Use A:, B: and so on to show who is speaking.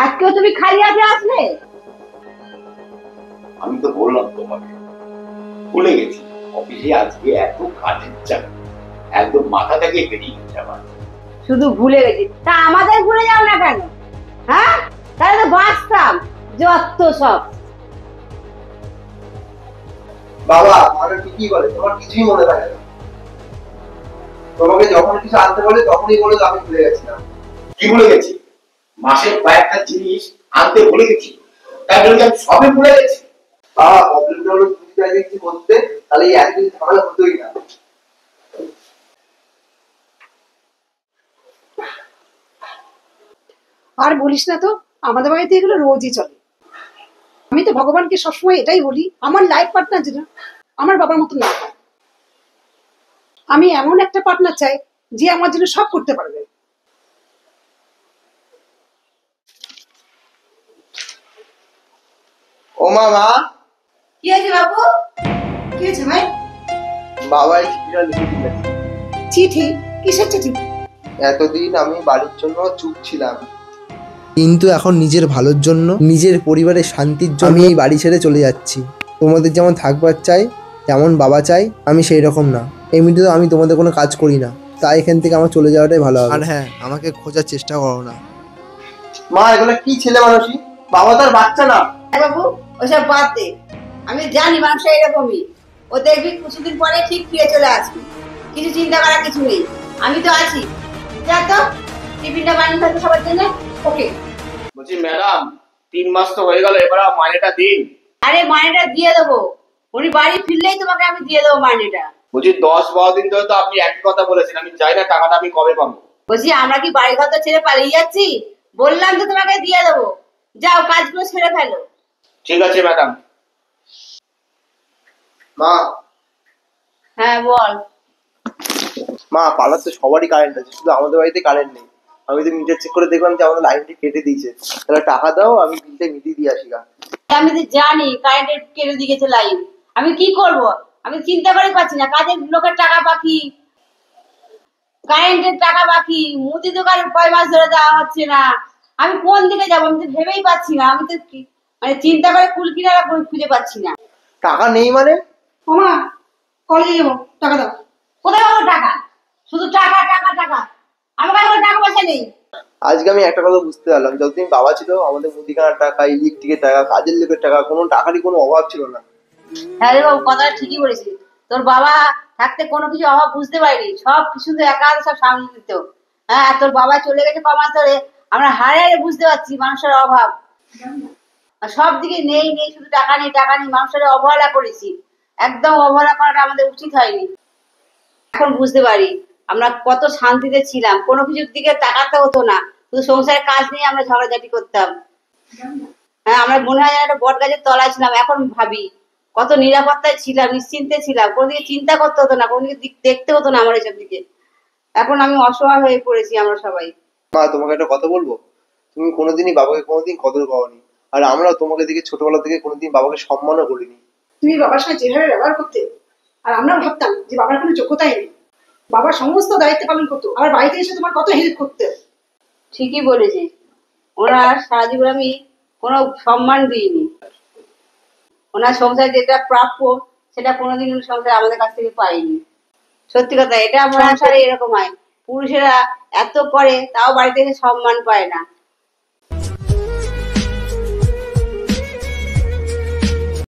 A: আজকেও তুমি খালি হাতে আসলে?
B: আমি তো বললাম তোমাকে, ভুলে গেছি। অফিসে আজকে এত কাজের চাপ, একদম মাথা থেকে বেরিয়ে গেছে আমার।
A: শুধু ভুলে গেছি, তা আমাদের ভুলে যাও না কেন? হ্যাঁ, তাহলে তো বাঁচতাম। যত সব।
C: বাবা আমার ঠিকই বলে, তোমার কিছুই মনে থাকে না। তোমাকে যখন কিছু আনতে বলে তখনই বলে আমি ভুলে গেছিলাম।
B: কি ভুলে গেছি? মাসের কয়েকটা জিনিস আনতে ভুলে গেছি, তাই বলে আমি সবে ভুলে গেছি?
C: বাবা প্রবলেমটা হলো তুমি যদি কিছু করতে, তাহলে এই একদিন ঝামেলা হতোই না।
D: আর বলিস না তো, আমাদের বাড়িতে এগুলো রোজই চলে। আমি তো ভগবানকে সবসময় এটাই বলি, আমার লাইফ পার্টনার যেন আমার বাবার মতো না হয়। আমি এমন একটা পার্টনার চাই যে আমার জন্য সব করতে পারবে।
C: ও মা,
A: কি হয়েছে বাবু?
D: কি হয়েছে ভাই?
C: বাবা এই চিঠিটা লিখে দিয়েছে।
D: চিঠি? কিসের চিঠি?
C: এতদিন আমি বাড়ির জন্য চুপ ছিলাম,
E: কিন্তু এখন নিজের ভালোর জন্য, নিজের পরিবারের শান্তির জন্য আমি এই বাড়ি ছেড়ে চলে যাচ্ছি। তোমাদের যেমন থাকবার চাই, যেমন বাবা চাই, আমি সেই রকম না। এমনিতেও আমি তোমাদের কোনো কাজ করি না, তাই এখান থেকে আমার চলে যাওয়াটাই ভালো হবে। আর হ্যাঁ, আমাকে খোঁজার চেষ্টা করো না।
C: মা এগুলো কি ছেলে মানুষই, বাবা তার বাচ্চা না।
A: বাবু ওসব বাদ দে, আমি জানি মানুষ এরকমই। ও দেখবি কিছুদিন পরে ঠিক ফিরে চলে আসবি, কিছু চিন্তা করার কিছু নেই। আমি তো আছি। যা তো টিফিনটা বানিয়ে থাকবে সবার জন্য। ওকে।
B: বলছি ম্যাডাম, 3 মাস তো হয়ে গেল, এবার মাইনেটা দিন।
A: আরে মাইনেটা দিয়ে দেবো, উনি বাড়ি ফিরলেই তোমাকে আমি দিয়ে দেবো মাইনেটা।
B: বলছি 10-12 দিন ধরে তো আপনি একই কথা বলেছেন, আমি চাই না টাকাটা আমি কবে পাবো?
A: বলছি আমরা কি বাড়ি ঘর ছেড়ে পালিয়ে যাচ্ছি? বললাম তো তোমাকে দিয়ে দেবো, যাও কাজগুলো ছেড়ে ফেলো।
B: ঠিক আছে ম্যাডাম।
C: মা,
A: হ্যাঁ বল।
C: মা পাড়ার তো সবারই কারেন্ট আছে, শুধু আমাদের বাড়িতে কারেন্ট নেই। আমি তো মিটার চেক করে দেখলাম যে আমাদের লাইনটি কেটে দিয়েছে। তাহলে টাকা দাও, আমি বিলটা মিটিয়ে দিয়ে আসি গা।
A: আমি তো জানি কারেন্টের কেটে দিয়ে গেছে লাইন, আমি কি করব? আমি চিন্তা করে পাচ্ছি না, কাজের লোকের টাকা বাকি, কারেন্টের টাকা বাকি, মুদি দোকানের 5 মাস ধরে দেওয়া হচ্ছে না। আমি কোন দিকে যাবো আমি তো ভেবেই পাচ্ছি না। আমি তো মানে চিন্তা করে কুল কিনারা খুঁজে পাচ্ছি না।
C: টাকা নেই মানে?
D: ও মা, কলেজে যাবো, টাকা দাও।
A: কোথায় পাবো টাকা? শুধু টাকা টাকা টাকা, আমার কাছে কোনো টাকা পয়সা নেই।
C: আজকে আমি একটা কথা বুঝতে পারলাম, যতদিন বাবা ছিল আমাদের মুদিখানার টাকা, ইলেকট্রিকের টাকা, কাজের লোকের টাকা, কোনো টাকারই কোনো অভাব ছিল না।
A: হ্যাঁ রে বাবু, কথাটা ঠিকই বলেছিস। তোর বাবা থাকতে কোনো কিছু অভাব বুঝতে পারিনি, সব কিছু তো একা হাতে সব সামলে দিত। হ্যাঁ, তোর বাবা চলে গেছে 5 মাস ধরে, আমরা হারে হারে বুঝতে পারছি মানুষের অভাব। আর সব দিকে নেই নেই, শুধু টাকা নেই টাকা নেই, মানুষের অবহেলা করেছি। একদম অবহেলা করাটা আমাদের উচিত হয়নি। এখন বুঝতে পারি আমরা কত শান্তিতে ছিলাম, কোনো কিছুর দিকে তাকাতে হতো না, শুধু সংসারের কাজ নিয়ে আমরা ঝগড়াঝাটি করতাম। হ্যাঁ, আমরা মনে হয় একটা বট গাছের তলায় ছিলাম। এখন ভাবি কত নিরাপত্তায় ছিলাম, নিশ্চিন্তে ছিলাম, কোনোদিকে চিন্তা করতে হতো না, কোনোদিকে দেখতে হতো না আমার এসব দিকে। এখন আমি অসহায় হয়ে পড়েছি, আমরা সবাই।
C: মা তোমাকে একটা কথা বলবো, তুমি কোনোদিনই বাবাকে কোনোদিন কদর করোনি, আর আমরা তোমাকে দেখে ছোটবেলা থেকে কোনোদিন বাবাকে সম্মানও করিনি।
D: তুমি বাবার সঙ্গে যেভাবে ব্যবহার করতে, আর আমরা ভাবতাম যে বাবার কোনো যোগ্যতাই নেই। বাবার সমস্ত দায়িত্ব পালন করতো, আর বাড়িতে এসে তোমার কত হেল্প করতে।
A: ঠিকই বলেছিস, ওনার সারা জীবন আমি কোনো সম্মান দিইনি। ওনার সংসারে যেটা প্রাপ্য সেটা কোনোদিন সংসারে আমাদের কাছ থেকে পাইনি। সত্যি কথা, এটা সংসারে এরকম হয়, পুরুষেরা এত করে তাও বাড়িতে এসে সম্মান পায় না।